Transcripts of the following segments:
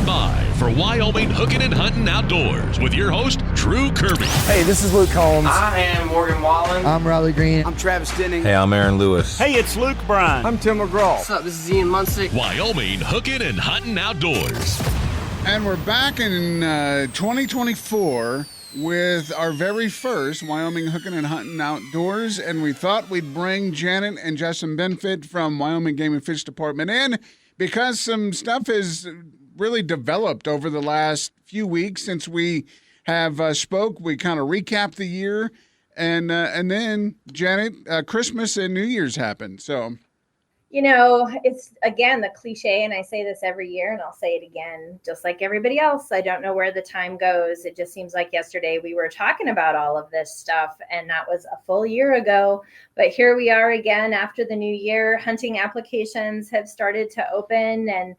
by for Wyoming Hookin Huntin Outdoors with your host, Drew Kirby. Hey, this is Luke Combs. I am Morgan Wallen. I'm Riley Green. I'm Travis Denning. Hey, I'm Aaron Lewis. Hey, it's Luke Bryan. I'm Tim McGraw. What's up? This is Ian Munsick. Wyoming Hookin Huntin Outdoors. And we're back in 2024 with our very first Wyoming Hookin Huntin Outdoors, and we thought we'd bring Janet and Justin Benfit from Wyoming Game and Fish Department in because some stuff has really developed over the last few weeks since we have spoke. We kind of recapped the year, and then, Janet, Christmas and New Year's happened, so... You know, it's, again, the cliche, and I say this every year, and I'll say it again, just like everybody else. I don't know where the time goes. It just seems like yesterday we were talking about all of this stuff, and that was a full year ago. But here we are again after the new year. Hunting applications have started to open, and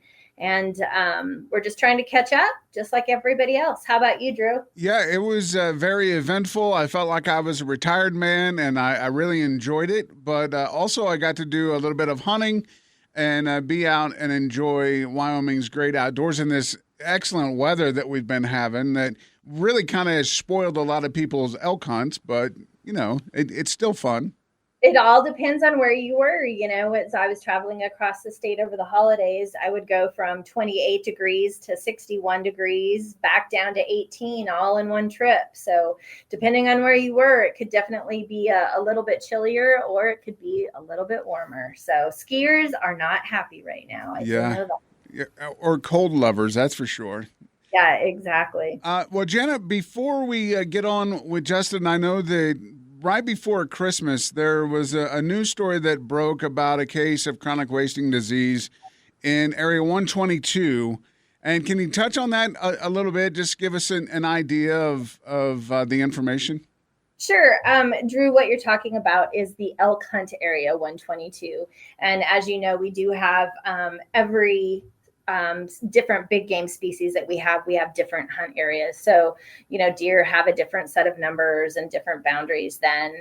we're just trying to catch up, just like everybody else. How about you, Drew? Yeah, it was very eventful. I felt like I was a retired man, and I really enjoyed it. But also I got to do a little bit of hunting and be out and enjoy Wyoming's great outdoors in this excellent weather that we've been having that really kind of has spoiled a lot of people's elk hunts. But, you know, it's still fun. It all depends on where you were. You know, as I was traveling across the state over the holidays, I would go from 28 degrees to 61 degrees, back down to 18, all in one trip. So depending on where you were, it could definitely be a little bit chillier, or it could be a little bit warmer. So skiers are not happy right now. I know that. Yeah, or cold lovers, that's for sure. Yeah, exactly. Well, Janet, before we get on with Justin, I know that right before Christmas, there was a news story that broke about a case of chronic wasting disease in Area 122. And can you touch on that a little bit? Just give us an idea of the information. Sure. Drew, what you're talking about is the elk hunt area 122. And as you know, we do have every different big game species that we have different hunt areas. So, you know, deer have a different set of numbers and different boundaries than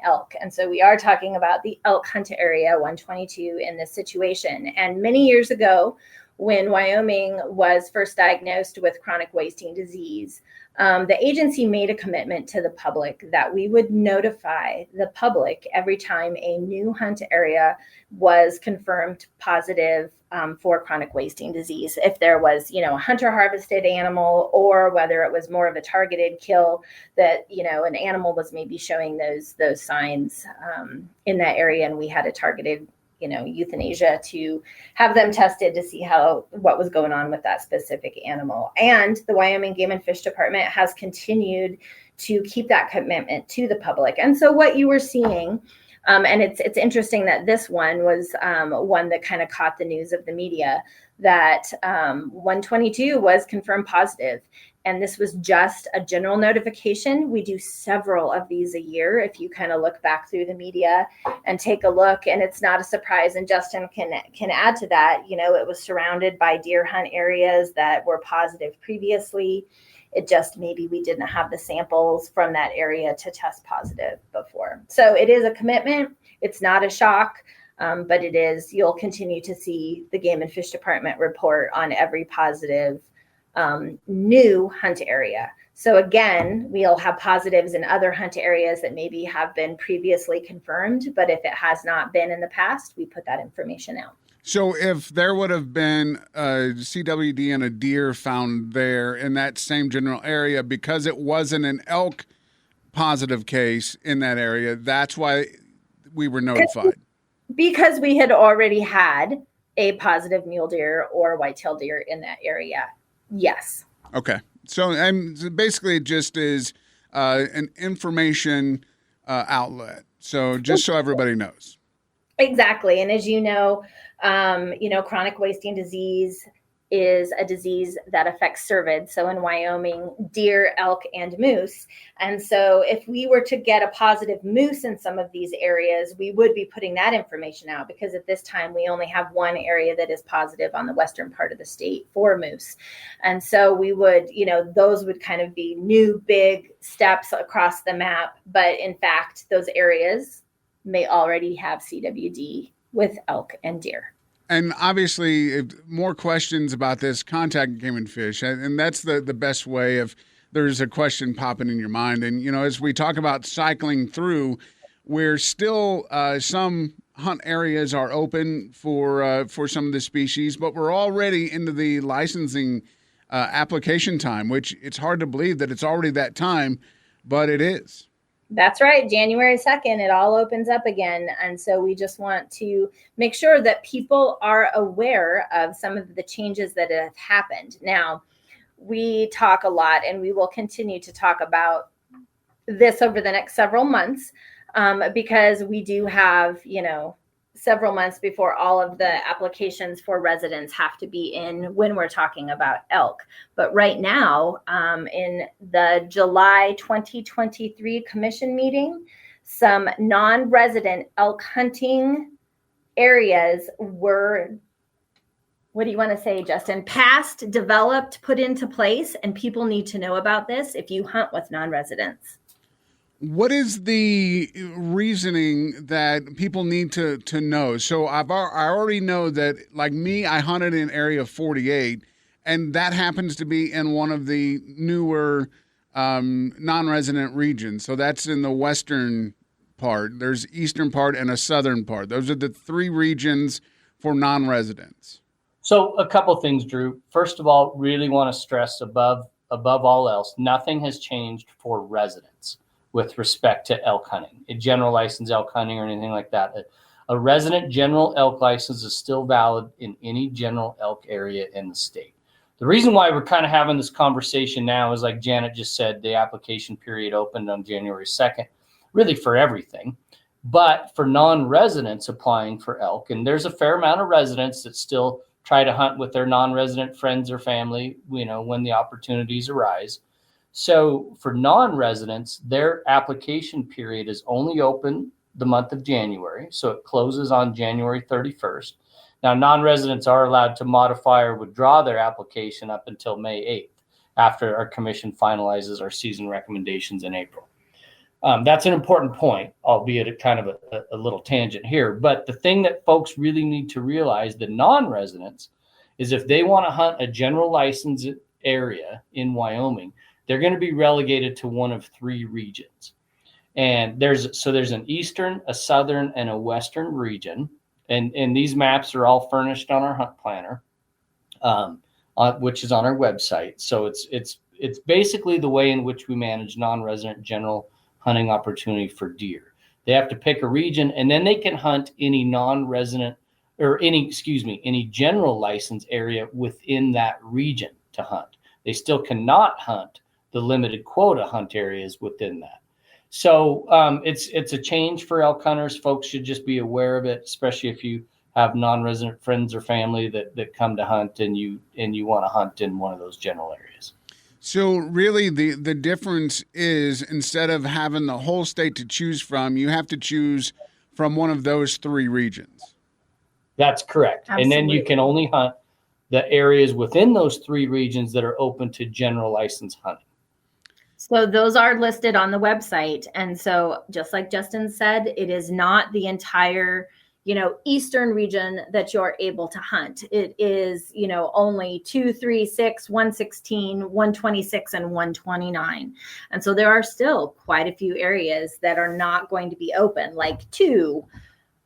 elk. And so we are talking about the elk hunt area 122 in this situation. And many years ago, when Wyoming was first diagnosed with chronic wasting disease, the agency made a commitment to the public that we would notify the public every time a new hunt area was confirmed positive for chronic wasting disease. If there was, you know, a hunter harvested animal, or whether it was more of a targeted kill that, you know, an animal was maybe showing those signs in that area, and we had a targeted, you know, euthanasia to have them tested to see what was going on with that specific animal. And the Wyoming Game and Fish Department has continued to keep that commitment to the public. And so what you were seeing, and it's interesting that this one was one that kind of caught the news of the media, that 122 was confirmed positive. And this was just a general notification. We do several of these a year. If you kind of look back through the media and take a look, and it's not a surprise. And Justin can add to that. You know, it was surrounded by deer hunt areas that were positive previously. It just maybe we didn't have the samples from that area to test positive before. So it is a commitment. It's not a shock, but it is. You'll continue to see the Game and Fish Department report on every positive new hunt area. So again, we'll have positives in other hunt areas that maybe have been previously confirmed, but if it has not been in the past, we put that information out. So if there would have been a CWD and a deer found there in that same general area, because it wasn't an elk positive case in that area, that's why we were notified. Because we had already had a positive mule deer or whitetail deer in that area. Yes. Okay. So basically it just is an information outlet. So just so everybody knows. Exactly. And as you know, chronic wasting disease is a disease that affects cervids. So in Wyoming, deer, elk, and moose. And so if we were to get a positive moose in some of these areas, we would be putting that information out, because at this time we only have one area that is positive on the western part of the state for moose. And so we would, those would kind of be new big steps across the map. But in fact, those areas may already have CWD with elk and deer. And obviously, if more questions about this, contact Game and Fish. And that's the best way if there's a question popping in your mind. And, as we talk about cycling through, we're still some hunt areas are open for some of the species, but we're already into the licensing application time, which it's hard to believe that it's already that time, but it is. That's right. January 2nd, it all opens up again. And so we just want to make sure that people are aware of some of the changes that have happened. Now, we talk a lot, and we will continue to talk about this over the next several months, because we do have, several months before all of the applications for residents have to be in when we're talking about elk. But right now, in the July 2023 commission meeting, some non-resident elk hunting areas were, what do you want to say, Justin? Passed, developed, put into place, and people need to know about this if you hunt with non-residents. What is the reasoning that people need to know? So I already know that, like me, I hunted in Area 48, and that happens to be in one of the newer non-resident regions. So that's in the western part. There's eastern part and a southern part. Those are the three regions for non-residents. So a couple things, Drew. First of all, really want to stress above all else, nothing has changed for residents with respect to elk hunting, a general license elk hunting or anything like that. A resident general elk license is still valid in any general elk area in the state. The reason why we're kind of having this conversation now is, like Janet just said, the application period opened on January 2nd, really for everything, but for non-residents applying for elk. And there's a fair amount of residents that still try to hunt with their non-resident friends or family, when the opportunities arise. So for non-residents, their application period is only open the month of January. So it closes on January 31st. Now, non-residents are allowed to modify or withdraw their application up until May 8th, after our commission finalizes our season recommendations in April. That's an important point, albeit a kind of a little tangent here. But the thing that folks really need to realize, the non-residents, is if they want to hunt a general license area in Wyoming, they're going to be relegated to one of three regions. And there's an eastern, a southern, and a western region. And these maps are all furnished on our hunt planner, which is on our website. So it's basically the way in which we manage non-resident general hunting opportunity for deer. They have to pick a region, and then they can hunt any non-resident or any general license area within that region to hunt. They still cannot hunt the limited quota hunt areas within that. So it's a change for elk hunters. Folks should just be aware of it, especially if you have non-resident friends or family that come to hunt and you want to hunt in one of those general areas. So really the difference is, instead of having the whole state to choose from, you have to choose from one of those three regions. That's correct. Absolutely. And then you can only hunt the areas within those three regions that are open to general license hunting. So those are listed on the website. And so just like Justin said, it is not the entire, eastern region that you're able to hunt. It is, only 2, 3, 6, 116, 126, and 129. And so there are still quite a few areas that are not going to be open, like 2.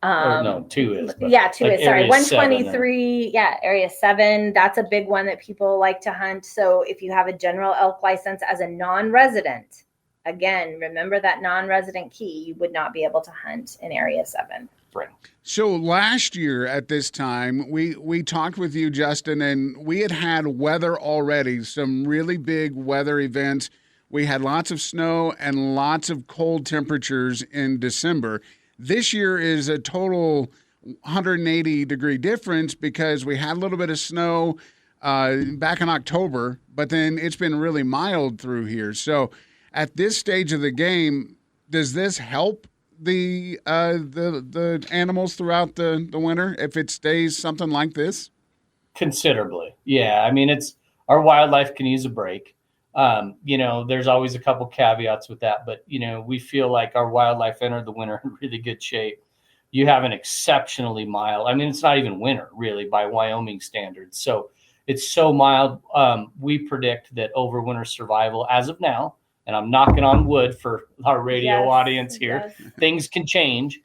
2 is. Yeah, 2 like is. Sorry, 123. Area 7. That's a big one that people like to hunt. So if you have a general elk license as a non-resident, again, remember that non-resident key, you would not be able to hunt in Area 7. Right. So last year at this time, we talked with you, Justin, and we had weather already, some really big weather events. We had lots of snow and lots of cold temperatures in December. This year is a total 180-degree difference because we had a little bit of snow back in October, but then it's been really mild through here. So at this stage of the game, does this help the animals throughout the winter if it stays something like this? Considerably. Yeah. I mean, our wildlife can use a break. There's always a couple caveats with that, but we feel like our wildlife entered the winter in really good shape. you have an exceptionally mild. I mean, it's not even winter really by Wyoming standards. So it's so mild. We predict that overwinter survival as of now, and I'm knocking on wood for our radio audience here, things can change.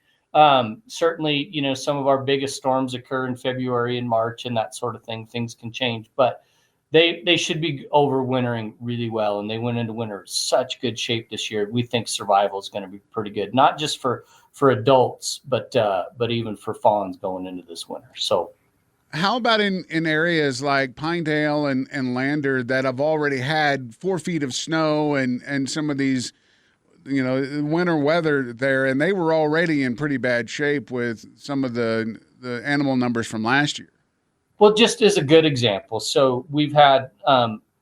Certainly, you know, some of our biggest storms occur in February and March and that sort of thing. Things can change, but they should be overwintering really well. And they went into winter in such good shape this year. We think survival is going to be pretty good, not just for adults, but even for fawns going into this winter. So how about in areas like Pinedale and Lander that have already had 4 feet of snow and some of these, you know, winter weather there, and they were already in pretty bad shape with some of the animal numbers from last year? Well, just as a good example. So we've had,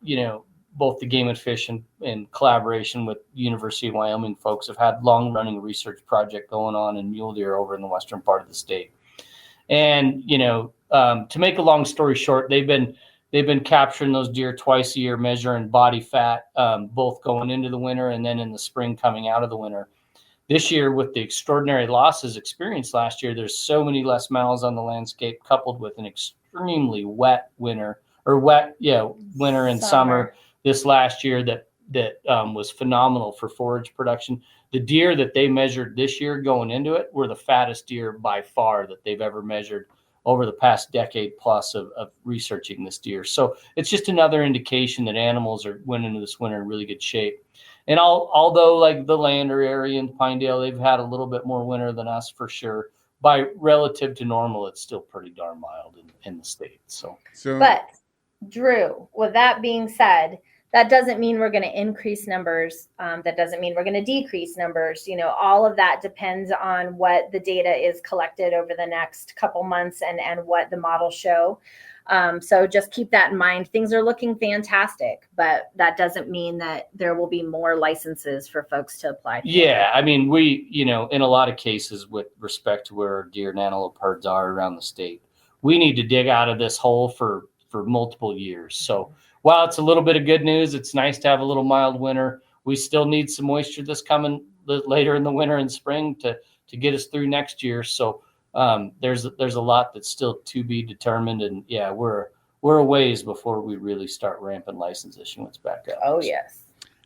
you know, both the Game and Fish in collaboration with University of Wyoming folks have had long-running research project going on in mule deer over in the western part of the state. And, you know, to make a long story short, they've been capturing those deer twice a year, measuring body fat, both going into the winter and then in the spring coming out of the winter. This year, with the extraordinary losses experienced last year, there's so many less mouths on the landscape, coupled with an extremely wet winter and summer this last year that was phenomenal for forage production. The deer that they measured this year going into it were the fattest deer by far that they've ever measured over the past decade plus of researching this deer. So it's just another indication that animals went into this winter in really good shape. And although like the Lander area and Pinedale, they've had a little bit more winter than us for sure. By relative to normal, it's still pretty darn mild in the state. So, but Drew, with that being said, that doesn't mean we're going to increase numbers. That doesn't mean we're going to decrease numbers. You know, all of that depends on what the data is collected over the next couple months and what the models show. So just keep that in mind. Things are looking fantastic, but that doesn't mean that there will be more licenses for folks to apply for. Yeah, I mean, we, you know, in a lot of cases with respect to where our deer and antelope herds are around the state, we need to dig out of this hole for multiple years. So while it's a little bit of good news, it's nice to have a little mild winter. We still need some moisture this coming later in the winter and spring to get us through next year. So there's a lot that's still to be determined, and yeah, we're a ways before we really start ramping license issuance back up. Oh yes.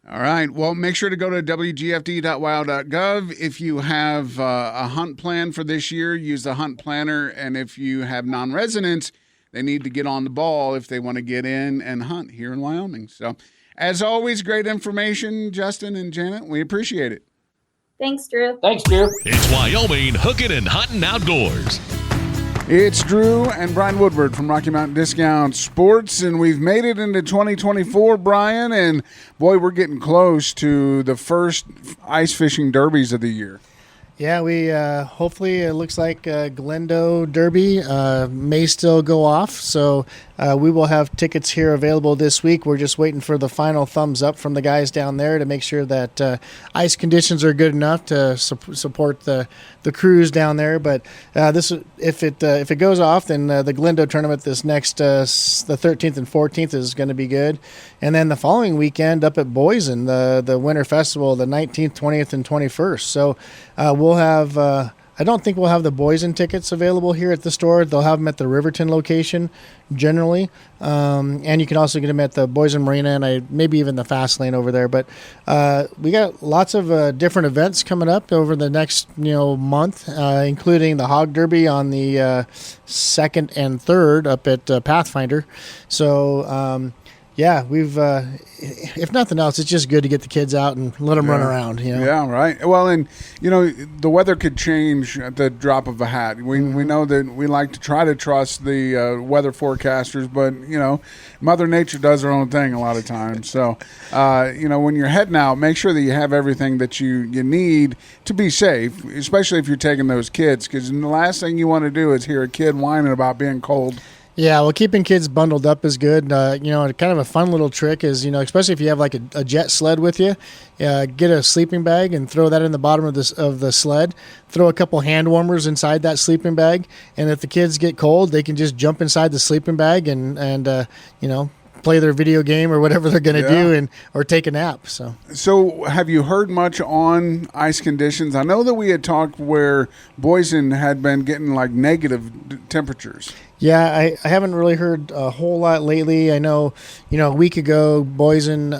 All right. Well, make sure to go to wgfd.wyow.gov. If you have a hunt plan for this year, use the hunt planner, and if you have non-residents, they need to get on the ball if they want to get in and hunt here in Wyoming. So, as always, great information, Justin and Janet. We appreciate it. Thanks, Drew. Thanks, Drew. It's Wyoming Hookin and Huntin Outdoors. It's Drew and Brian Woodward from Rocky Mountain Discount Sports, and we've made it into 2024, Brian, and boy, we're getting close to the first ice fishing derbies of the year. Yeah, we hopefully it looks like Glendo Derby may still go off, so we will have tickets here available this week. We're just waiting for the final thumbs up from the guys down there to make sure that ice conditions are good enough to support the crews down there. But if it goes off, then the Glendo tournament this next the 13th and 14th is going to be good, and then the following weekend up at Boise, the Winter Festival, the 19th, 20th, and 21st. So we'll have. I don't think we'll have the Boise tickets available here at the store. They'll have them at the Riverton location generally. And you can also get them at the Boise Marina and maybe even the Fast Lane over there. But we got lots of different events coming up over the next month, including the Hog Derby on the 2nd and 3rd up at Pathfinder. So yeah, we've if nothing else, it's just good to get the kids out and let them run around. Yeah, right. Well, and the weather could change at the drop of a hat. We know that we like to try to trust the weather forecasters, but Mother Nature does her own thing a lot of times. So when you're heading out, make sure that you have everything that you need to be safe, especially if you're taking those kids, because the last thing you want to do is hear a kid whining about being cold. Yeah, well, keeping kids bundled up is good. Kind of a fun little trick is, especially if you have like a jet sled with you, get a sleeping bag and throw that in the bottom of the sled. Throw a couple hand warmers inside that sleeping bag, and if the kids get cold, they can just jump inside the sleeping bag and play their video game or whatever they're going to do, or take a nap. So have you heard much on ice conditions? I know that we had talked where Boise had been getting like negative temperatures. Yeah, I haven't really heard a whole lot lately. I know, a week ago, Boysen,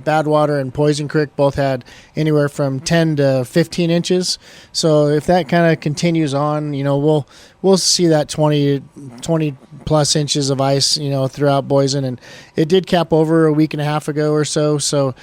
Badwater, and Poison Creek both had anywhere from 10 to 15 inches. So if that kind of continues on, we'll see that 20 plus inches of ice, throughout Boysen. And it did cap over a week and a half ago or so. So,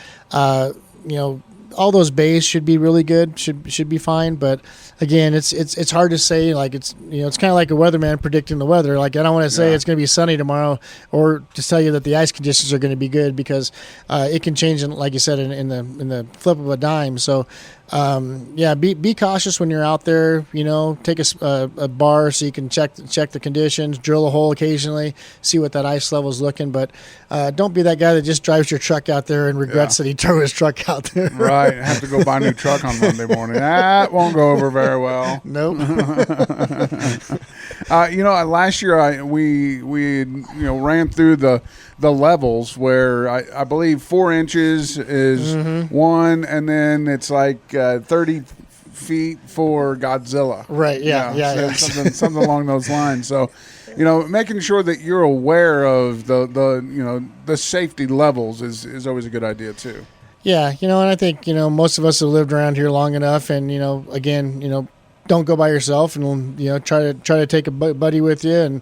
all those bays should be really good, should be fine. But again, it's hard to say. Like it's kind of like a weatherman predicting the weather. Like I don't want to say it's going to be sunny tomorrow, or to tell you that the ice conditions are going to be good, because it can change, like you said, in the flip of a dime. So be cautious when you're out there. Take a bar so you can check the conditions, drill a hole occasionally, see what that ice level is looking. But don't be that guy that just drives your truck out there and regrets that he threw his truck out there. Right, have to go buy a new truck on Monday morning. That won't go over very well. Nope. Last year we ran through the levels where I believe 4 inches is one, and then it's like 30 feet for Godzilla. Right. Yeah. Something along those lines. So, making sure that you're aware of the safety levels is always a good idea too. Yeah, and I think most of us have lived around here long enough, and again, don't go by yourself, and try to take a buddy with you, and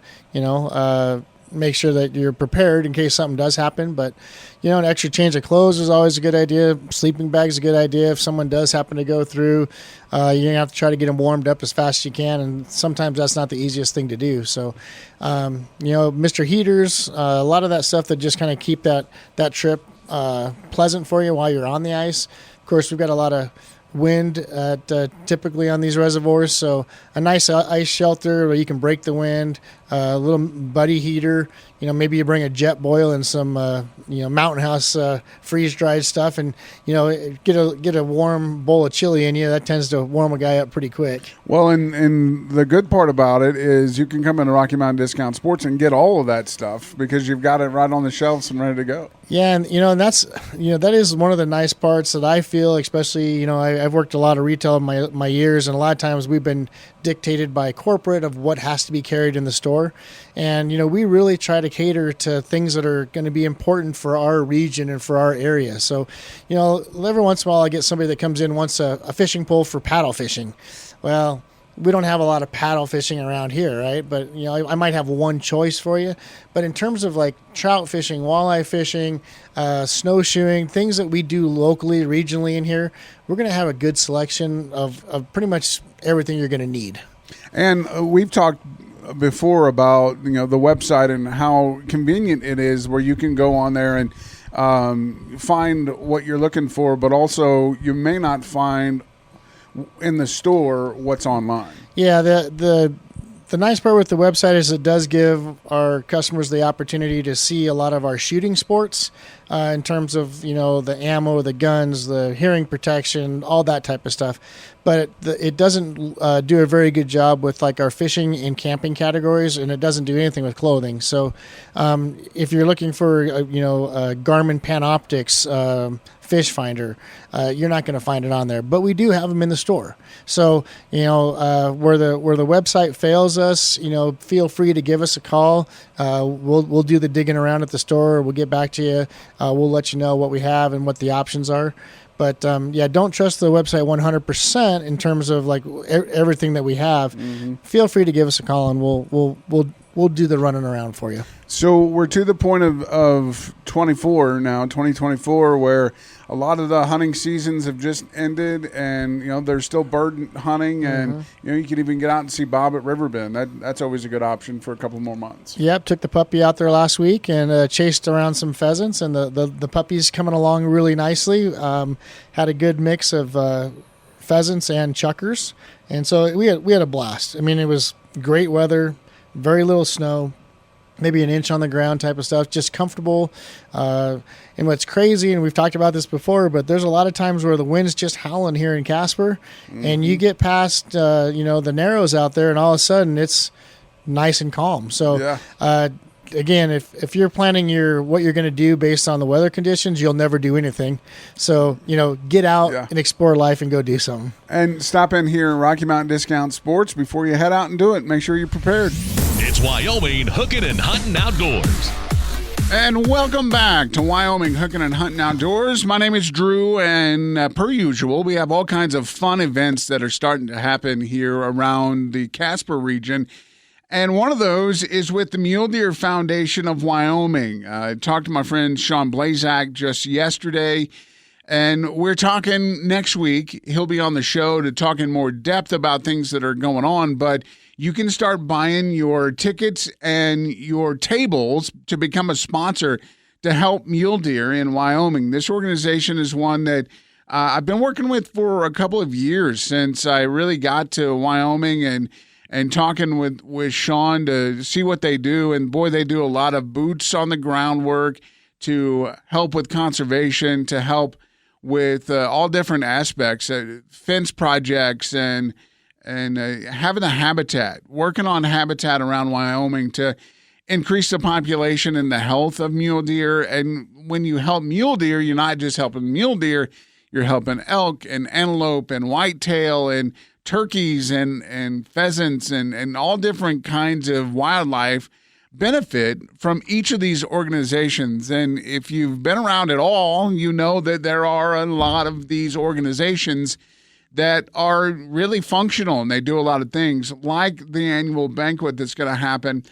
make sure that you're prepared in case something does happen. But an extra change of clothes is always a good idea. Sleeping bag is a good idea if someone does happen to go through. You're gonna have to try to get them warmed up as fast as you can, and sometimes that's not the easiest thing to do. So, Mr. Heaters, a lot of that stuff that just kind of keep that trip pleasant for you while you're on the ice. Of course, we've got a lot of wind typically on these reservoirs, so a nice ice shelter where you can break the wind, a little buddy heater. Maybe you bring a jet boil and some Mountain House freeze dried stuff, and get a warm bowl of chili in you. That tends to warm a guy up pretty quick. Well, and the good part about it is you can come into Rocky Mountain Discount Sports and get all of that stuff because you've got it right on the shelves and ready to go. Yeah, and that's that is one of the nice parts that I feel, especially I've worked a lot of retail in my years, and a lot of times we've been dictated by corporate of what has to be carried in the store, and we really try to cater to things that are going to be important for our region and for our area. So every once in a while I get somebody that comes in wants a fishing pole for paddle fishing. Well, we don't have a lot of paddle fishing around here, right? But I might have one choice for you. But in terms of like trout fishing, walleye fishing, snowshoeing, things that we do locally, regionally in here, we're going to have a good selection of pretty much everything you're going to need. And we've talked before about the website and how convenient it is, where you can go on there and find what you're looking for, but also you may not find in the store what's online. Yeah, the nice part with the website is it does give our customers the opportunity to see a lot of our shooting sports in terms of the ammo, the guns, the hearing protection, all that type of stuff. But it doesn't do a very good job with like our fishing and camping categories, and it doesn't do anything with clothing. So if you're looking for a Garmin Panoptix fish finder, you're not going to find it on there, but we do have them in the store. So where the website fails us, feel free to give us a call. We'll do the digging around at the store. We'll get back to you. We'll let you know what we have and what the options are. But don't trust the website 100% in terms of like everything that we have. Mm-hmm. Feel free to give us a call, and we'll do the running around for you. So we're to the point of 2024, where a lot of the hunting seasons have just ended, and there's still bird hunting, and you can even get out and see Bob at Riverbend. That's always a good option for a couple more months. Yep, took the puppy out there last week and chased around some pheasants, and the puppy's coming along really nicely. Had a good mix of pheasants and chuckers, and so we had a blast. I mean, it was great weather, very little snow, maybe an inch on the ground type of stuff, just comfortable. And what's crazy, and we've talked about this before, but there's a lot of times where the wind's just howling here in Casper, and you get past, the narrows out there, and all of a sudden it's nice and calm. So again, if you're planning what you're going to do based on the weather conditions, you'll never do anything. So, get out and explore life and go do something. And stop in here at Rocky Mountain Discount Sports before you head out and do it. Make sure you're prepared. It's Wyoming Hookin and Huntin Outdoors. And welcome back to Wyoming Hookin and Huntin Outdoors. My name is Drew, and per usual, we have all kinds of fun events that are starting to happen here around the Casper region. And one of those is with the Mule Deer Foundation of Wyoming. I talked to my friend Sean Blazak just yesterday, and we're talking next week. He'll be on the show to talk in more depth about things that are going on, but you can start buying your tickets and your tables to become a sponsor to help mule deer in Wyoming. This organization is one that I've been working with for a couple of years since I really got to Wyoming and talking with Sean to see what they do. And boy, they do a lot of boots on the ground work to help with conservation, to help with all different aspects, fence projects and having a habitat, working on habitat around Wyoming to increase the population and the health of mule deer. And when you help mule deer, you're not just helping mule deer, you're helping elk and antelope and whitetail and turkeys and pheasants and all different kinds of wildlife benefit from each of these organizations. And if you've been around at all, you know that there are a lot of these organizations that are really functional, and they do a lot of things, like the annual banquet that's going to happen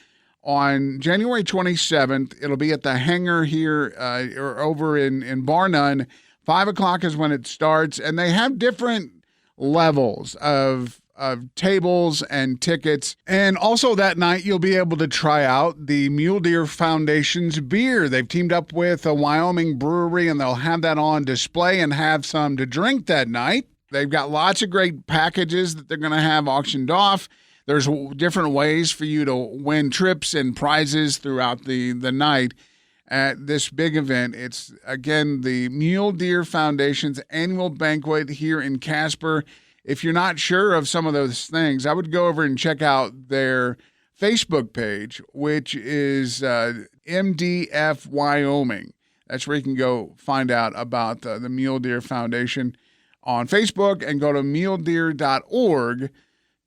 on January 27th. It'll be at the hangar here or over in Bar None. 5 o'clock is when it starts, and they have different levels of tables and tickets. And also that night, you'll be able to try out the Mule Deer Foundation's beer. They've teamed up with a Wyoming brewery, and they'll have that on display and have some to drink that night. They've got lots of great packages that they're going to have auctioned off. There's different ways for you to win trips and prizes throughout the night at this big event. It's, again, the Mule Deer Foundation's annual banquet here in Casper. If you're not sure of some of those things, I would go over and check out their Facebook page, which is MDF Wyoming. That's where you can go find out about the Mule Deer Foundation on Facebook, and go to muledeer.org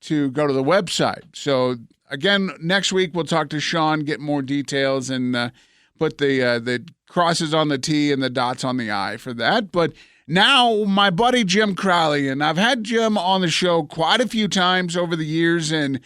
to go to the website. So, again, next week we'll talk to Sean, get more details, and put the crosses on the T and the dots on the I for that. But now my buddy Jim Crowley, and I've had Jim on the show quite a few times over the years, and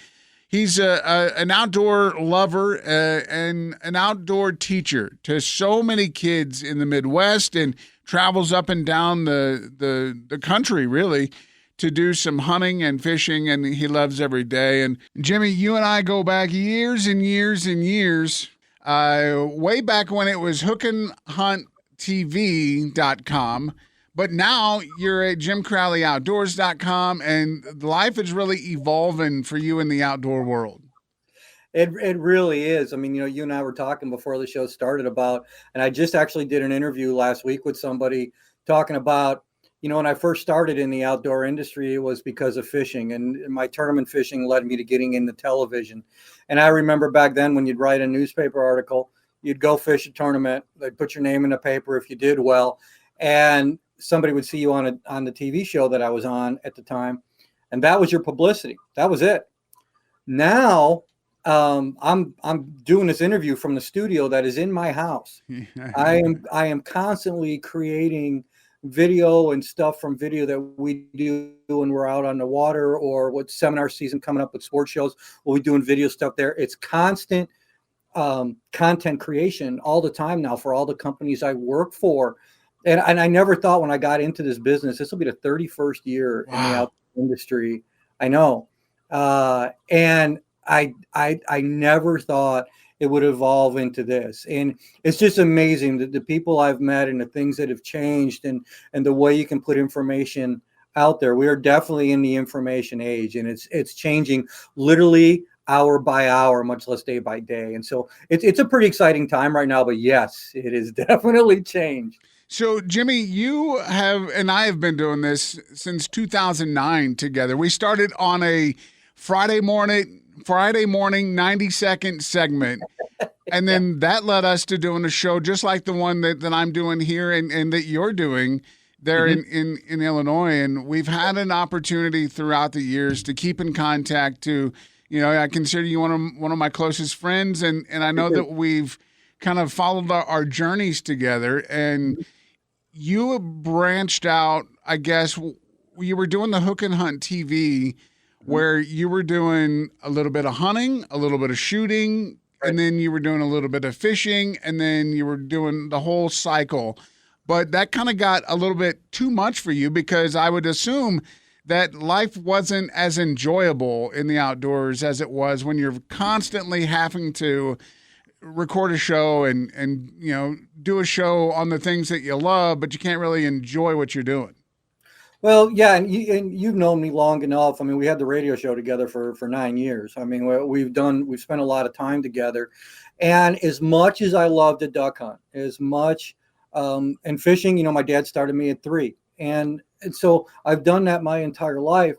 he's an outdoor lover and an outdoor teacher to so many kids in the Midwest, and travels up and down the country, really, to do some hunting and fishing, and he loves every day. And Jimmy, you and I go back years and years and years, way back when it was hookinhuntTV.com, but now you're at JimCrowleyOutdoors.com, and life is really evolving for you in the outdoor world. It really is. I mean, you and I were talking before the show started about, and I just actually did an interview last week with somebody talking about, when I first started in the outdoor industry, it was because of fishing, and my tournament fishing led me to getting into television. And I remember back then when you'd write a newspaper article, you'd go fish a tournament, they'd put your name in the paper if you did well, and somebody would see you on the TV show that I was on at the time, and that was your publicity. That was it. Now, I'm doing this interview from the studio that is in my house. I am constantly creating video and stuff from video that we do when we're out on the water, or with seminar season coming up with sports shows. We'll be doing video stuff there. It's constant content creation all the time now for all the companies I work for. And I never thought when I got into this business, this will be the 31st year in the outdoor industry. I know. And I never thought it would evolve into this. And it's just amazing that the people I've met and the things that have changed and the way you can put information out there. We are definitely in the information age, and it's changing literally hour by hour, much less day by day. And so it's a pretty exciting time right now, but yes, it has definitely changed. So, Jimmy, you have, and I have been doing this since 2009 together. We started on a Friday morning 90-second segment And then that led us to doing a show just like the one that I'm doing here and that you're doing there in Illinois. And we've had an opportunity throughout the years to keep in contact to, I consider you one of my closest friends. And I know that we've kind of followed our journeys together. And you branched out, I guess, you were doing the Hook and Hunt TV where you were doing a little bit of hunting, a little bit of shooting, and then you were doing a little bit of fishing, and then you were doing the whole cycle. But that kind of got a little bit too much for you because I would assume that life wasn't as enjoyable in the outdoors as it was when you're constantly having to record a show and do a show on the things that you love, but you can't really enjoy what you're doing. Well, yeah, and you've known me long enough. I mean, we had the radio show together for 9 years. I mean, we've spent a lot of time together. And as much as I love to duck hunt, as much and fishing, my dad started me at 3. And so I've done that my entire life.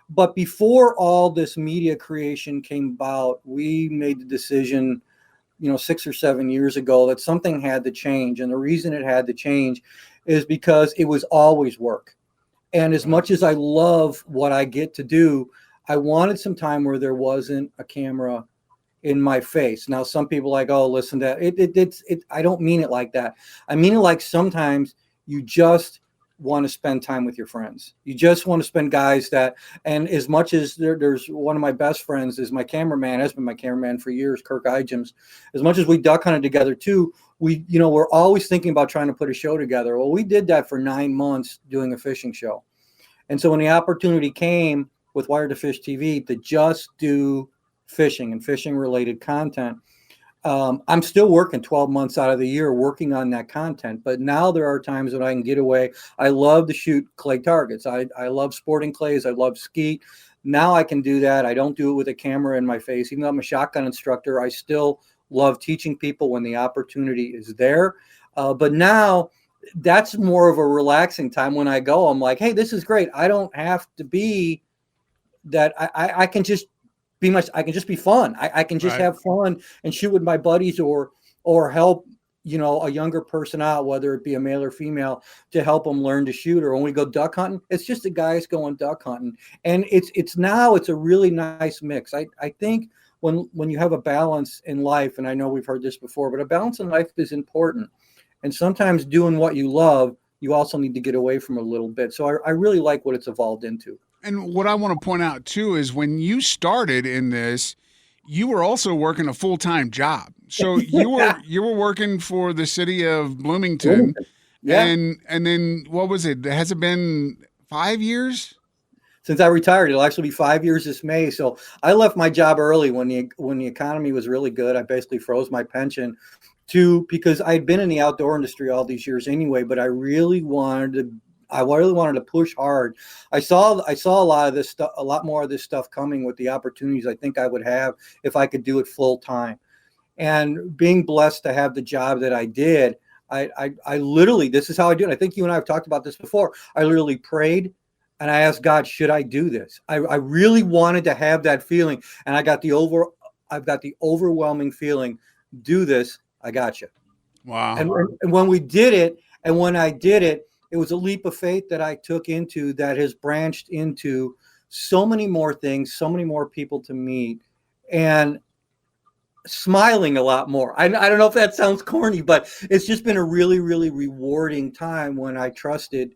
But before all this media creation came about, we made the decision, 6 or 7 years ago that something had to change. And the reason it had to change is because it was always work. And as much as I love what I get to do, I wanted some time where there wasn't a camera in my face. Now, some people are like, oh, listen to it. I don't mean it like that. I mean it like sometimes you just want to spend time with your friends. You just want to spend and as much as there's one of my best friends is my cameraman, has been my cameraman for years, Kirk Igems. As much as we duck hunted together too, we're always thinking about trying to put a show together. Well, we did that for 9 months doing a fishing show. And so when the opportunity came with Wired to Fish TV to just do fishing and fishing related content, I'm still working 12 months out of the year working on that content. But now there are times when I can get away. I love to shoot clay targets. I love sporting clays. I love skeet. Now I can do that. I don't do it with a camera in my face. Even though I'm a shotgun instructor, I still love teaching people when the opportunity is there. But now that's more of a relaxing time when I go. I'm like, hey, this is great. I don't have to be that. I can just be I can just be fun. I can just have fun and shoot with my buddies or help, a younger person out, whether it be a male or female, to help them learn to shoot. Or when we go duck hunting, it's just the guys going duck hunting. And it's a really nice mix. I think when you have a balance in life, and I know we've heard this before, but a balance in life is important. And sometimes doing what you love, you also need to get away from a little bit. So I really like what it's evolved into. And what I want to point out too is when you started in this, you were also working a full-time job. So you were working for the city of Bloomington. Yeah. And then what was it? Has it been 5 years? Since I retired, it'll actually be 5 years this May. So I left my job early when the economy was really good. I basically froze my pension because I'd been in the outdoor industry all these years anyway, but I really wanted to push hard. I saw a lot of this stuff, a lot more of this stuff coming with the opportunities I think I would have if I could do it full time. And being blessed to have the job that I did, I literally, this is how I do it. I think you and I have talked about this before. I literally prayed and I asked God, should I do this? I really wanted to have that feeling. And I've got the overwhelming feeling, do this. I got you. Wow. And when we did it, and when I did it, it was a leap of faith that I took into that has branched into so many more things, so many more people to meet, and smiling a lot more. I don't know if that sounds corny, but it's just been a really, really rewarding time when I trusted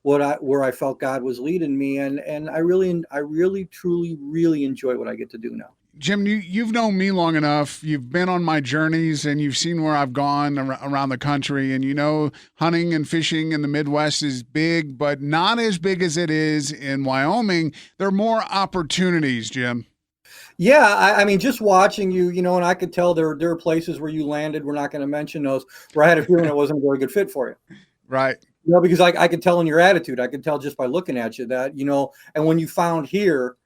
where I felt God was leading me. And I really, truly, really enjoy what I get to do now. Jim, you've known me long enough. You've been on my journeys and you've seen where I've gone around the country. And hunting and fishing in the Midwest is big, but not as big as it is in Wyoming. There are more opportunities, Jim. Yeah, I mean, just watching you, and I could tell there are places where you landed. We're not going to mention those, where I had a feeling it wasn't a very good fit for you. Right. Because I could tell in your attitude. I could tell just by looking at you that, and when you found here,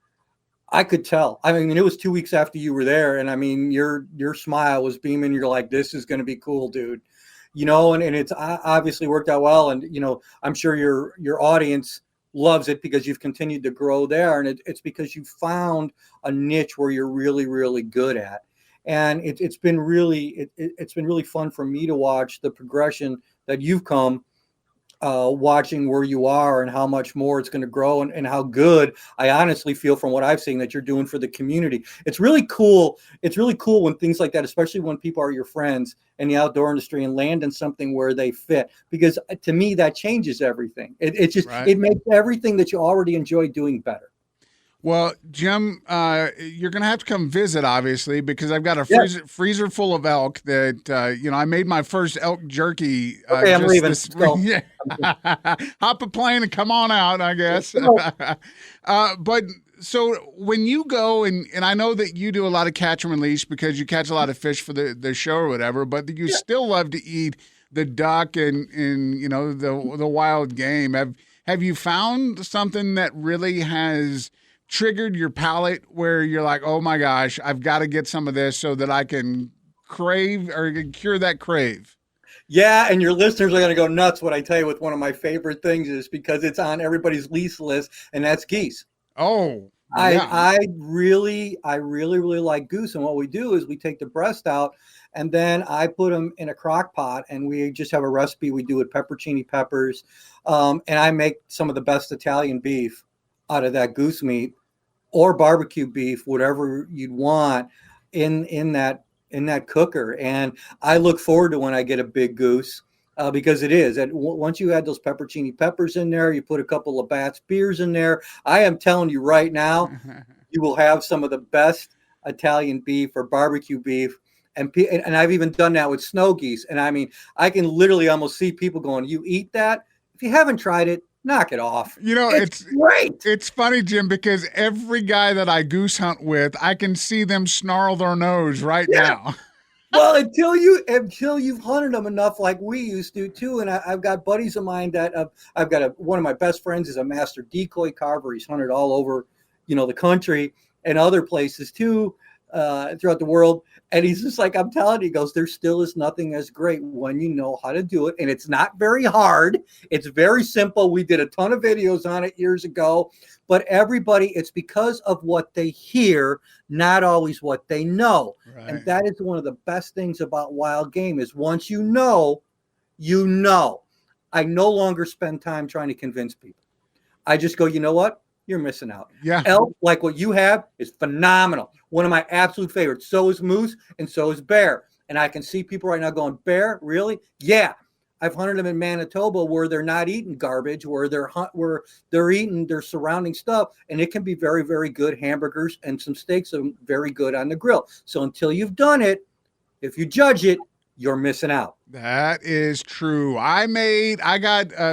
I could tell. I mean, it was 2 weeks after you were there, and I mean, your smile was beaming. You're like, "This is going to be cool, dude," and it's obviously worked out well. And I'm sure your audience loves it because you've continued to grow there, and it's because you found a niche where you're really, really good at. And it's been really it's been really fun for me to watch the progression that you've come, watching where you are and how much more it's going to grow, and how good I honestly feel from what I've seen that you're doing for the community. It's really cool. It's really cool when things like that, especially when people are your friends in the outdoor industry and land in something where they fit, because to me, that changes everything. It just, Right. it makes everything that you already enjoy doing better. Well, Jim, you're going to have to come visit, obviously, because I've got a freezer full of elk that, I made my first elk jerky. Okay, I'm leaving. Yeah. Hop a plane and come on out, I guess. But so when you go, and I know that you do a lot of catch and release because you catch a lot of fish for the show or whatever, but you still love to eat the duck and the wild game. Have you found something that really has triggered your palate where you're like, oh my gosh, I've got to get some of this so that I can crave or cure that crave? Yeah, and your listeners are going to go nuts when I tell you what one of my favorite things is, because it's on everybody's lease list, and that's geese. Oh, yeah. I really like goose, and what we do is we take the breast out, and then I put them in a crock pot, and we just have a recipe we do with pepperoncini peppers, and I make some of the best Italian beef out of that goose meat, or barbecue beef, whatever you'd want, in that cooker. And I look forward to when I get a big goose, because it is. And once you add those pepperoncini peppers in there, you put a couple of Bat's beers in there. I am telling you right now, you will have some of the best Italian beef or barbecue beef. And I've even done that with snow geese. And I mean, I can literally almost see people going, "You eat that?" If you haven't tried it, knock it off. It's great. It's funny, Jim, because every guy that I goose hunt with, I can see them snarl their nose right now. Well, until you've hunted them enough, like we used to too. And I've got buddies of mine that I've got one of my best friends is a master decoy carver. He's hunted all over, the country and other places too, throughout the world. And he's just like, I'm telling you, he goes, there still is nothing as great when you know how to do it. And it's not very hard. It's very simple. We did a ton of videos on it years ago, but everybody, it's because of what they hear, not always what they know. Right. And that is one of the best things about wild game is once you know. I no longer spend time trying to convince people. I just go, you know what? You're missing out. Yeah. Elk, like what you have, is phenomenal. One of my absolute favorites. So is moose, and so is bear. And I can see people right now going, bear? Really? Yeah. I've hunted them in Manitoba where they're not eating garbage, where they're eating their surrounding stuff, and it can be very, very good hamburgers, and some steaks are very good on the grill. So until you've done it, if you judge it, you're missing out. That is true.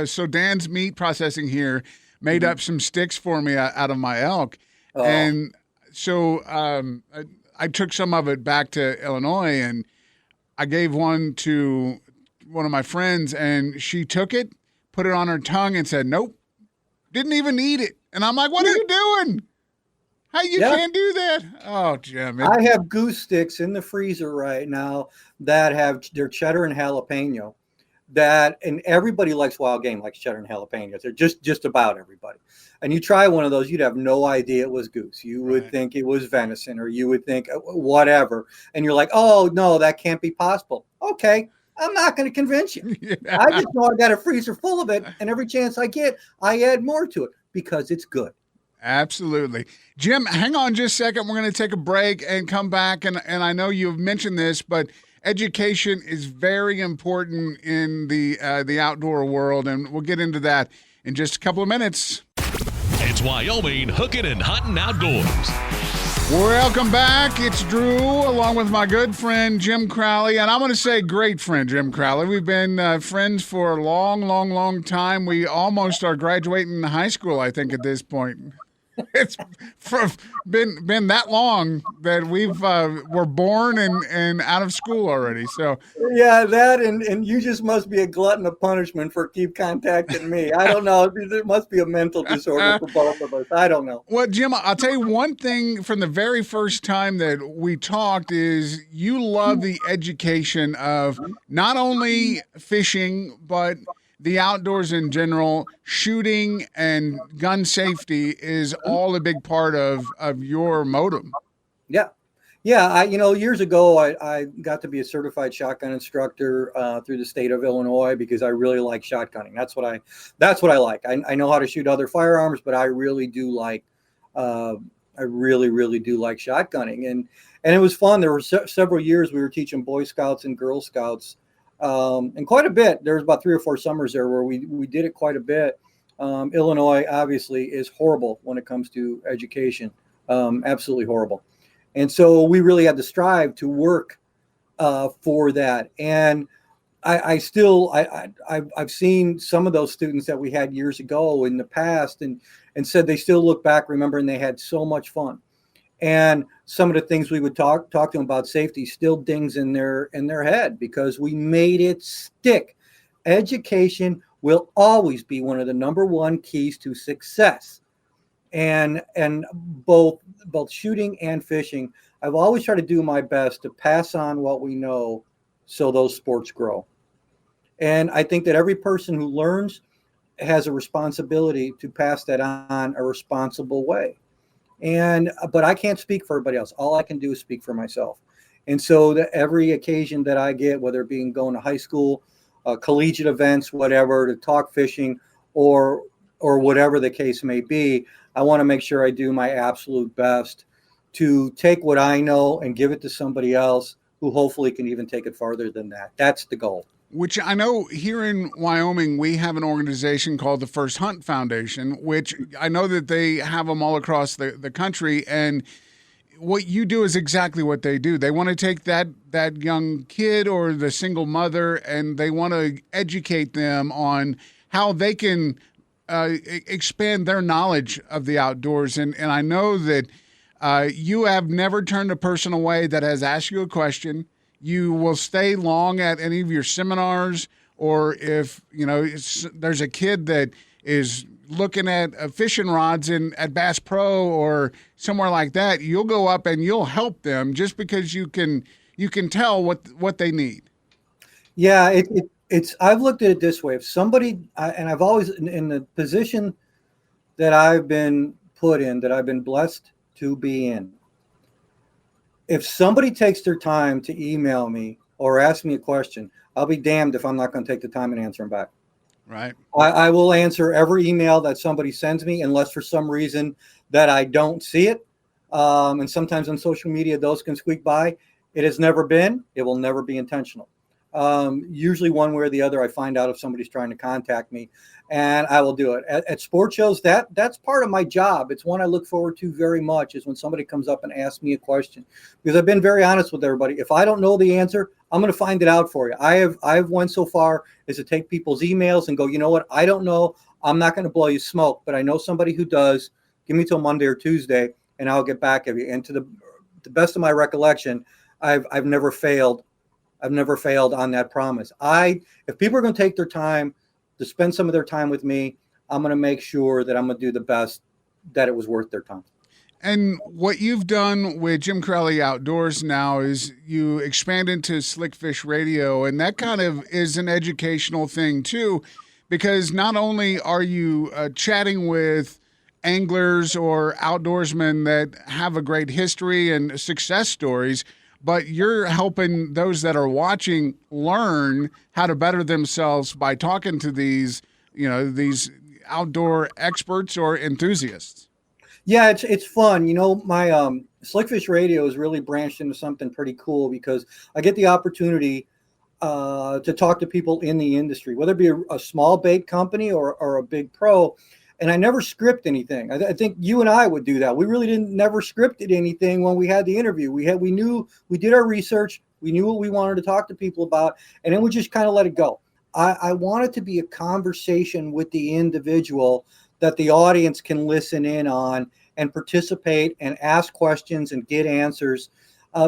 So Dan's Meat Processing here made up some sticks for me out of my elk. Oh. And so I took some of it back to Illinois, and I gave one to one of my friends, and she took it, put it on her tongue, and said, nope, didn't even eat it. And I'm like, what are you doing? How you can't do that? Oh, Jim. I have goose sticks in the freezer right now that have their cheddar and jalapeno. And everybody likes wild game, likes cheddar and jalapenos. They're just about everybody. And you try one of those, you'd have no idea it was goose. You would think it was venison, or you would think whatever. And you're like, oh, no, that can't be possible. Okay, I'm not going to convince you. Yeah. I just know I got a freezer full of it, and every chance I get, I add more to it because it's good. Absolutely. Jim, hang on just a second. We're going to take a break and come back. And I know you've mentioned this, but education is very important in the outdoor world, and we'll get into that in just a couple of minutes. It's Wyoming Hookin and Huntin Outdoors. Welcome back. It's Drew, along with my good friend Jim Crowley, and I'm going to say great friend Jim Crowley. We've been friends for a long time. We almost are graduating high school, I think, at this point. It's been that long that we're born and out of school already. So yeah, that and you just must be a glutton of punishment for keep contacting me. I don't know. There must be a mental disorder for both of us. I don't know. Well, Jim, I'll tell you one thing from the very first time that we talked is you love the education of not only fishing but the outdoors in general. Shooting and gun safety is all a big part of your motive. Yeah. Yeah, years ago, I got to be a certified shotgun instructor through the state of Illinois because I really like shotgunning. That's what I like. I know how to shoot other firearms, but I really do like, I really, really do like shotgunning. And it was fun. There were several years we were teaching Boy Scouts and Girl Scouts, and quite a bit. There was about 3 or 4 summers there where we did it quite a bit. Illinois obviously is horrible when it comes to education, absolutely horrible. And so we really had to strive to work for that. And I've seen some of those students that we had years ago in the past and said they still look back, remembering they had so much fun. And some of the things we would talk to them about safety still dings in their head because we made it stick. Education will always be one of the number one keys to success. And both shooting and fishing, I've always tried to do my best to pass on what we know so those sports grow. And I think that every person who learns has a responsibility to pass that on a responsible way. But I can't speak for everybody else. All I can do is speak for myself. And so that every occasion that I get, whether it be going to high school, collegiate events, whatever, to talk fishing or whatever the case may be, I want to make sure I do my absolute best to take what I know and give it to somebody else who hopefully can even take it farther than that. That's the goal. Which I know here in Wyoming, we have an organization called the First Hunt Foundation, which I know that they have them all across the country. And what you do is exactly what they do. They want to take that young kid or the single mother, and they want to educate them on how they can expand their knowledge of the outdoors. And I know that you have never turned a person away that has asked you a question. You will stay long at any of your seminars, or if there's a kid that is looking at fishing rods at Bass Pro or somewhere like that, you'll go up and you'll help them just because you can tell what they need. Yeah, it's I've looked at it this way. If somebody, and I've always, in the position that I've been put in, that I've been blessed to be in, if somebody takes their time to email me or ask me a question, I'll be damned if I'm not going to take the time and answer them back. Right. I will answer every email that somebody sends me, unless for some reason that I don't see it. And sometimes on social media, those can squeak by. It has never been. It will never be intentional. Usually one way or the other, I find out if somebody's trying to contact me, and I will do it. At sport shows, that's part of my job. It's one I look forward to very much, is when somebody comes up and asks me a question, because I've been very honest with everybody. If I don't know the answer, I'm going to find it out for you. I've went so far as to take people's emails and go, you know what? I don't know. I'm not going to blow you smoke, but I know somebody who does. Give me till Monday or Tuesday, and I'll get back at you. And to the best of my recollection, I've never failed. I've never failed on that promise. If people are going to take their time to spend some of their time with me, I'm going to make sure that I'm going to do the best, that it was worth their time. And what you've done with Jim Crowley Outdoors now is you expand into Slick Fish Radio, and that kind of is an educational thing too, because not only are you chatting with anglers or outdoorsmen that have a great history and success stories, but you're helping those that are watching learn how to better themselves by talking to these outdoor experts or enthusiasts. Yeah, it's fun. My Slickfish Radio is really branched into something pretty cool, because I get the opportunity to talk to people in the industry, whether it be a small bait company or a big pro. And I never script anything. I think you and I would do that. We really never scripted anything when we had the interview. We did our research. We knew what we wanted to talk to people about, and then we just kind of let it go. I want it to be a conversation with the individual that the audience can listen in on and participate and ask questions and get answers.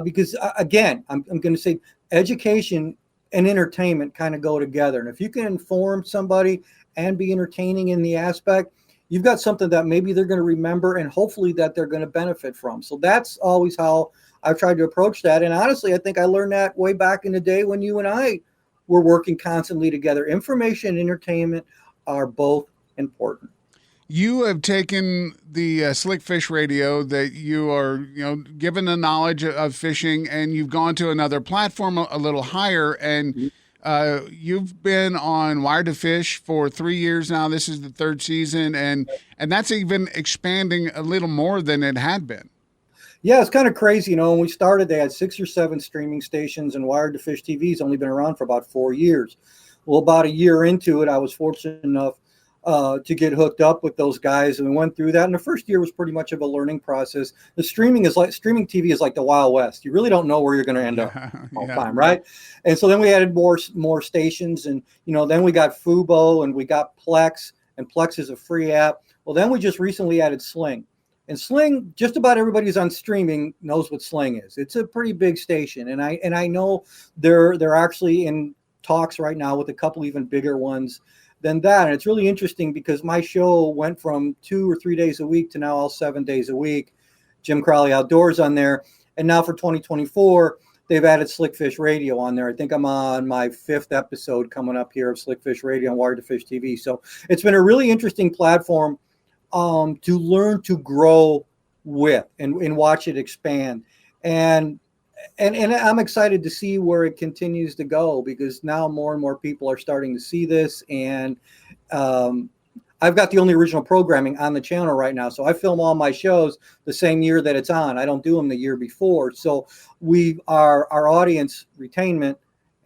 Because again, I'm going to say education and entertainment kind of go together. And if you can inform somebody and be entertaining in the aspect, you've got something that maybe they're going to remember and hopefully that they're going to benefit from. So that's always how I've tried to approach that. And honestly, I think I learned that way back in the day when you and I were working constantly together. Information and entertainment are both important. You have taken the Slick Fish Radio that you are, given the knowledge of fishing, and you've gone to another platform a little higher, and you've been on Wired to Fish for 3 years now. This is the third season, and that's even expanding a little more than it had been. Yeah, it's kind of crazy. When we started, they had 6 or 7 streaming stations, and Wired to Fish TV's only been around for about 4 years. Well, about a year into it, I was fortunate enough to get hooked up with those guys, and we went through that. And the first year was pretty much of a learning process. The streaming TV is like the Wild West. You really don't know where you're going to end up all the time, right? And so then we added more stations, and then we got Fubo, and we got Plex, and Plex is a free app. Well, then we just recently added Sling. And Sling, just about everybody who's on streaming knows what Sling is. It's a pretty big station, and I know they're actually in talks right now with a couple even bigger ones than that. And it's really interesting because my show went from 2 or 3 days a week to now all 7 days a week. Jim Crowley Outdoors on there. And now for 2024, they've added Slick Fish Radio on there. I think I'm on my 5th episode coming up here of Slick Fish Radio on Wired to Fish TV. So it's been a really interesting platform to learn to grow with and watch it expand. And I'm excited to see where it continues to go, because now more and more people are starting to see this. And I've got the only original programming on the channel right now. So I film all my shows the same year that it's on. I don't do them the year before. So our audience retainment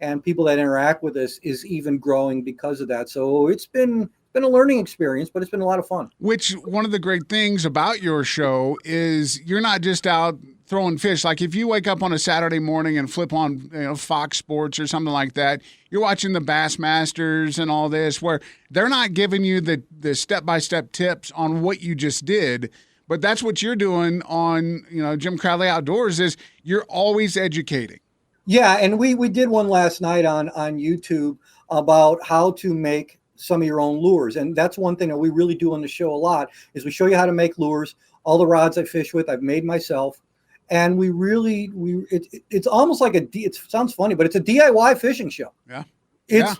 and people that interact with us is even growing because of that. So it's been a learning experience, but it's been a lot of fun. Which, one of the great things about your show is you're not just out throwing fish. Like if you wake up on a Saturday morning and flip on Fox Sports or something like that, you're watching the Bassmasters and all this, where they're not giving you the step-by-step tips on what you just did. But that's what you're doing on Jim Crowley Outdoors, is you're always educating. Yeah, and we did one last night on YouTube about how to make some of your own lures. And that's one thing that we really do on the show a lot, is we show you how to make lures. All the rods I fish with, I've made myself. And it's almost like it sounds funny, but it's a DIY fishing show. Yeah.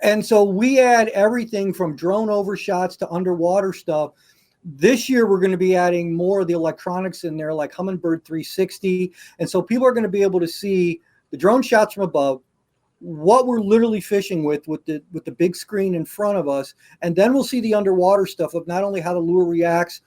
And so we add everything from drone overshots to underwater stuff. This year, we're going to be adding more of the electronics in there, like Humminbird 360. And so people are going to be able to see the drone shots from above, what we're literally fishing with the big screen in front of us. And then we'll see the underwater stuff of not only how the lure reacts,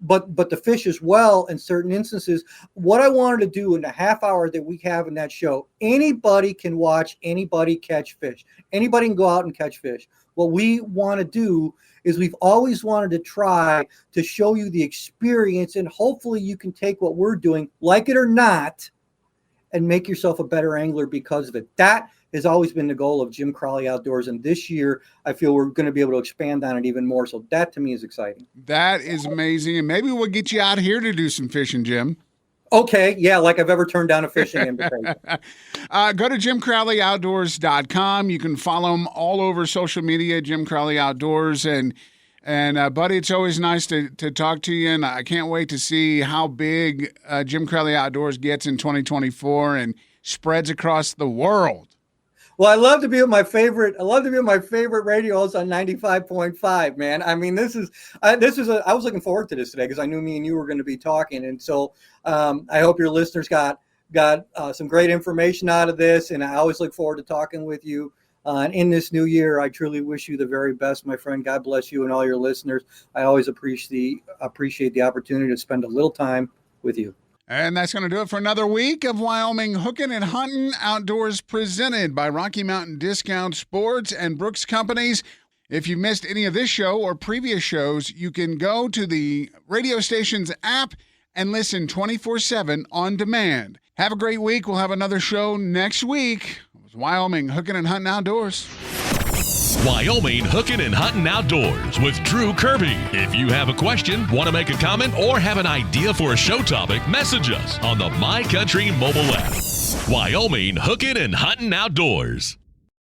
but the fish as well in certain instances. What I wanted to do in the half hour that we have in that show, anybody can watch anybody catch fish. Anybody can go out and catch fish. What we want to do is we've always wanted to try to show you the experience, and hopefully you can take what we're doing, like it or not, and make yourself a better angler because of it. That has always been the goal of Jim Crowley Outdoors. And this year, I feel we're going to be able to expand on it even more. So that to me is exciting. That is amazing. And maybe we'll get you out here to do some fishing, Jim. Okay. Yeah. Like I've ever turned down a fishing invitation. Go to JimCrowleyOutdoors.com. You can follow him all over social media, Jim Crowley Outdoors. And buddy, it's always nice to talk to you, and I can't wait to see how big Jim Crowley Outdoors gets in 2024 and spreads across the world. Well, I love to be with my favorite radio host on 95.5, man. I mean, I was looking forward to this today because I knew me and you were going to be talking, and so I hope your listeners got some great information out of this, and I always look forward to talking with you. And in this new year, I truly wish you the very best, my friend. God bless you and all your listeners. I always appreciate the opportunity to spend a little time with you. And that's going to do it for another week of Wyoming Hookin Huntin Outdoors, presented by Rocky Mountain Discount Sports and Brooks Companies. If you missed any of this show or previous shows, you can go to the radio station's app and listen 24/7 on demand. Have a great week. We'll have another show next week. Wyoming Hookin Huntin Outdoors. Wyoming Hookin Huntin Outdoors with Drew Kirby. If you have a question, want to make a comment, or have an idea for a show topic, message us on the My Country mobile app. Wyoming Hookin Huntin Outdoors.